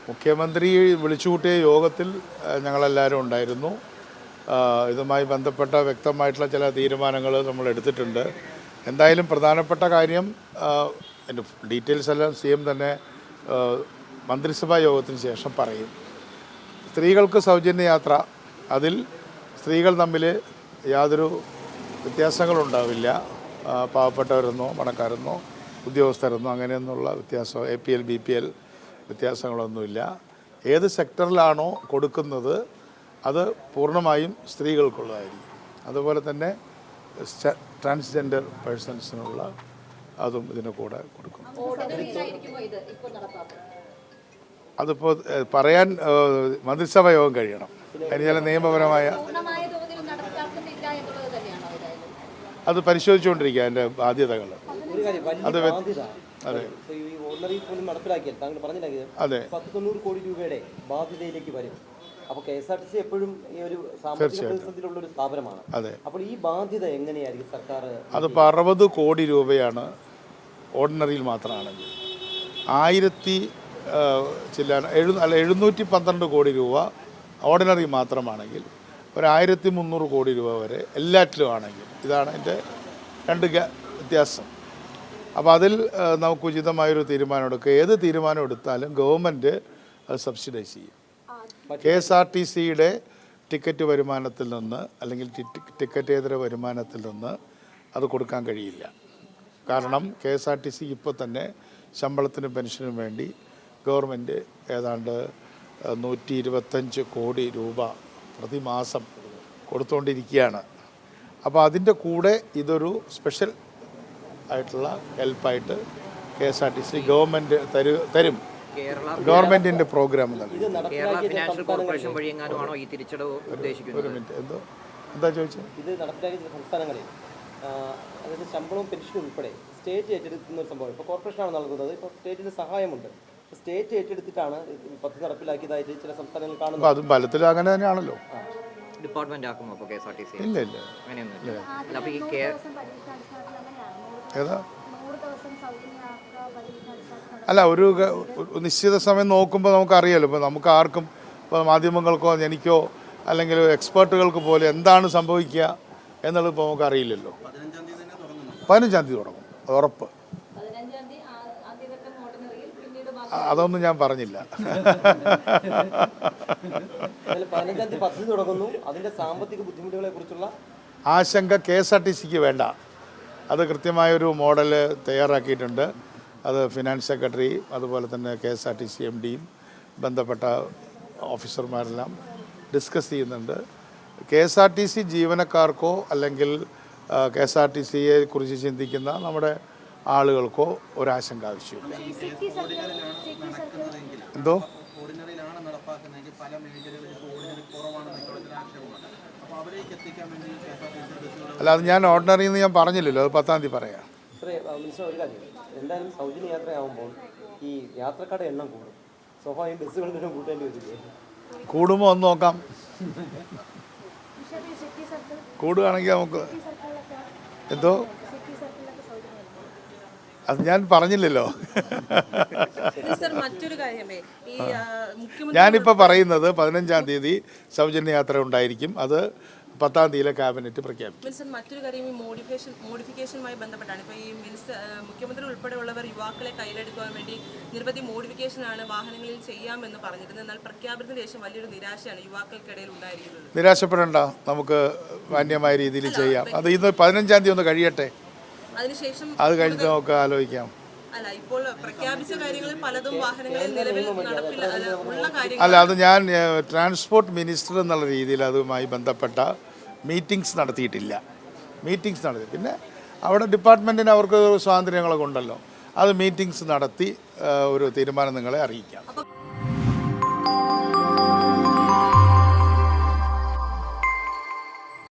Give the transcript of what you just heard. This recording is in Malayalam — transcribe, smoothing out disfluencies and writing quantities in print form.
മുഖ്യമന്ത്രി വിളിച്ചുകൂട്ടിയ യോഗത്തിൽ ഞങ്ങളെല്ലാവരും ഉണ്ടായിരുന്നു. ഇതുമായി ബന്ധപ്പെട്ട വ്യക്തമായിട്ടുള്ള ചില തീരുമാനങ്ങൾ നമ്മൾ എടുത്തിട്ടുണ്ട്. എന്തായാലും പ്രധാനപ്പെട്ട കാര്യം എൻ്റെ ഡീറ്റെയിൽസ് എല്ലാം CM തന്നെ മന്ത്രിസഭാ യോഗത്തിന് ശേഷം പറയും. സ്ത്രീകൾക്ക് സൗജന്യ യാത്ര, അതിൽ സ്ത്രീകൾ തമ്മിൽ യാതൊരു വ്യത്യാസങ്ങളുണ്ടാവില്ല. പാവപ്പെട്ടവരെന്നോ പണക്കാരെന്നോ ഉദ്യോഗസ്ഥരെന്നോ അങ്ങനെയൊന്നുള്ള വ്യത്യാസം APL BPL വ്യത്യാസങ്ങളൊന്നുമില്ല. ഏത് സെക്ടറിലാണോ കൊടുക്കുന്നത് അത് പൂർണ്ണമായും സ്ത്രീകൾക്കുള്ളതായിരിക്കും. അതുപോലെ തന്നെ ട്രാൻസ്ജെൻഡർ പേഴ്സൺസിനുള്ള അതും ഇതിന് കൂടെ കൊടുക്കും. അതിപ്പോൾ പറയാൻ മന്ത്രിസഭാ യോഗം കഴിയണം. അതിന് ചില നിയമപരമായ അത് പരിശോധിച്ചുകൊണ്ടിരിക്കുക അതിൻ്റെ ബാധ്യതകൾ. അത് അതെ അതെ 90 കോടി രൂപയുടെ ബാധ്യതയിലേക്ക് വരും. അപ്പോൾ KSRTC എപ്പോഴും ഈ ഒരു സാമ്പത്തിക പ്രതിസന്ധിയിലുള്ള ഒരു സ്ഥാപനമാണ്. അതെ. അപ്പോൾ ഈ ബാധ്യത എങ്ങനെയായിരിക്കും സർക്കാർ? അതിപ്പോൾ 60 കോടി രൂപയാണ് ഓർഡിനറിയിൽ മാത്രമാണെങ്കിൽ. 712 കോടി രൂപ ഓർഡിനറി മാത്രമാണെങ്കിൽ, ഒരു 1300 കോടി രൂപ വരെ എല്ലാറ്റിലും ആണെങ്കിൽ. ഇതാണ് എൻ്റെ രണ്ട് വ്യത്യാസം. അപ്പോൾ അതിൽ നമുക്ക് ഉചിതമായൊരു തീരുമാനം എടുക്കുക. ഏത് തീരുമാനം എടുത്താലും ഗവൺമെൻറ് അത് സബ്സിഡൈസ് ചെയ്യും. KSRTCയുടെ ടിക്കറ്റ് വരുമാനത്തിൽ നിന്ന് അല്ലെങ്കിൽ ടിക്കറ്റേതര വരുമാനത്തിൽ നിന്ന് അത് കൊടുക്കാൻ കഴിയില്ല. കാരണം KSRTC ഇപ്പോൾ തന്നെ ശമ്പളത്തിനും പെൻഷനും വേണ്ടി ഗവൺമെൻറ് ഏതാണ്ട് 125 കോടി രൂപ പ്രതിമാസം കൊടുത്തുകൊണ്ടിരിക്കുകയാണ്. അപ്പോൾ അതിൻ്റെ കൂടെ ഇതൊരു സ്പെഷ്യൽ ആയിട്ടുള്ള ഹെൽപ്പായിട്ട് KSRTC ഗവൺമെൻറ് തരും. ഗവൺമെന്റിന്റെ പ്രോഗ്രാം കേരള ഫിനാൻഷ്യൽ കോർപ്പറേഷൻ വഴി എങ്ങാനുമാണോ ഈ തിരിച്ചടവ് ഉദ്ദേശിക്കുന്നത്? ഒരു മിനിറ്റ്, എന്താ ചോദിച്ചത്? ഇത് നടപ്പിലാക്കിയ സംസ്ഥാനങ്ങളിൽ അതായത് ശമ്പളവും പെൻഷനും ഉൾപ്പെടെ സ്റ്റേറ്റ് ഏറ്റെടുക്കുന്ന ഒരു സംഭവം. ഇപ്പോൾ കോർപ്പറേഷനാണ് നൽകുന്നത്. ഇപ്പോൾ സ്റ്റേറ്റിന് സഹായമുണ്ട്. സ്റ്റേറ്റ് ഏറ്റെടുത്തിട്ടാണ് പദ്ധതി നടപ്പിലാക്കിയതായിട്ട് ചില സംസ്ഥാനങ്ങൾ കാണുന്നത്. അതും ഫലത്തിൽ അങ്ങനെ തന്നെയാണല്ലോ. ഡിപ്പാർട്ട്മെന്റ് ആക്കുമോ അപ്പോൾ KSRTC? ഇല്ല ഇല്ല, അങ്ങനെയൊന്നുമില്ല. അപ്പോൾ ഈ ഏതാ അല്ല, ഒരു നിശ്ചിത സമയം നോക്കുമ്പോൾ നമുക്കറിയാലോ. ഇപ്പോൾ നമുക്ക് ആർക്കും, ഇപ്പോൾ മാധ്യമങ്ങൾക്കോ എനിക്കോ അല്ലെങ്കിൽ എക്സ്പേർട്ടുകൾക്ക് പോലെ എന്താണ് സംഭവിക്കുക എന്നുള്ളത് ഇപ്പോൾ നമുക്കറിയില്ലല്ലോ. 15-ാം തീയതി തുടങ്ങും, ഉറപ്പ്. അതൊന്നും ഞാൻ പറഞ്ഞില്ല. 15-ാം തീയതി പദ്ധതി തുടങ്ങുന്നു. അതിൻ്റെ സാമ്പത്തിക ബുദ്ധിമുട്ടുകളെ കുറിച്ചുള്ള ആശങ്ക KSRTCക്ക് വേണ്ട. അത് കൃത്യമായൊരു മോഡൽ തയ്യാറാക്കിയിട്ടുണ്ട്. അത് ഫിനാൻസ് സെക്രട്ടറി, അതുപോലെ തന്നെ KSRTC MDയും ബന്ധപ്പെട്ട ഓഫീസർമാരെല്ലാം ഡിസ്കസ് ചെയ്യുന്നുണ്ട്. KSRTC ജീവനക്കാർക്കോ അല്ലെങ്കിൽ KSRTCയെ കുറിച്ച് ചിന്തിക്കുന്ന നമ്മുടെ ആളുകൾക്കോ ഒരാശങ്ക ആവശ്യമില്ല. എന്തോ അല്ല, അത് ഞാൻ ഓർഡിനറി എന്ന് ഞാൻ പറഞ്ഞില്ലല്ലോ. അത് 10-ാം തീയതി പറയാം. ഒരു കാര്യം, എന്തായാലും സൗജന്യ യാത്രയാകുമ്പോൾ ഈ യാത്രക്കാരുടെ എണ്ണം കൂടും. സ്വാഭാവികം ബസ്സുകളുടെ എണ്ണം കൂട്ടേണ്ടി വരില്ലേ? കൂടുമോ ഒന്ന് നോക്കാം. കൂടുകയാണെങ്കിൽ നമുക്ക് എന്തോ അത് ഞാൻ പറഞ്ഞില്ലല്ലോ. ഞാനിപ്പോൾ പറയുന്നത് 15-ാം തീയതി സൗജന്യ യാത്ര ഉണ്ടായിരിക്കും. അത് 10-ാം തീയതിയിലെ ക്യാബിനറ്റ് പ്രഖ്യാപിക്കും. മറ്റൊരു കാര്യം, ഈ മോഡിഫിക്കേഷനുമായി ബന്ധപ്പെട്ടാണ്. ഇപ്പോൾ ഈ മുഖ്യമന്ത്രി ഉൾപ്പെടെയുള്ളവർ യുവാക്കളെ കയ്യിലെടുക്കാൻ വേണ്ടി നിരവധി മോഡിഫിക്കേഷനാണ് വാഹനങ്ങളിൽ ചെയ്യാമെന്ന് പറഞ്ഞിരുന്നത്. എന്നാൽ പ്രഖ്യാപനത്തിന് ശേഷം വലിയൊരു നിരാശയാണ് യുവാക്കൾക്കിടയിൽ ഉണ്ടായിരിക്കുന്നത്. നിരാശപ്പെടേണ്ട, നമുക്ക് മാന്യമായ രീതിയിൽ ചെയ്യാം. അത് ഇന്ന് 15-ാം തീയതി ഒന്ന് കഴിയട്ടെ, അതിനുശേഷം അത് കഴിഞ്ഞ് നമുക്ക് ആലോചിക്കാം. അല്ല, ഇപ്പോൾ പ്രഖ്യാപിച്ച കാര്യങ്ങളിൽ പലതും വാഹനങ്ങളിൽ നിലവിൽ നടപ്പിലുള്ള കാര്യങ്ങൾ. അല്ല, അത് ഞാൻ ട്രാൻസ്പോർട്ട് മിനിസ്റ്റർ എന്നുള്ള രീതിയിൽ അതുമായി ബന്ധപ്പെട്ട മീറ്റിംഗ്സ് നടത്തിയിട്ടില്ല. പിന്നെ അവിടെ ഡിപ്പാർട്ട്മെൻറ്റിന് അവർക്ക് സ്വാതന്ത്ര്യങ്ങളൊക്കെ ഉണ്ടല്ലോ. അത് മീറ്റിംഗ്സ് നടത്തി ഒരു തീരുമാനം നിങ്ങളെ അറിയിക്കാം.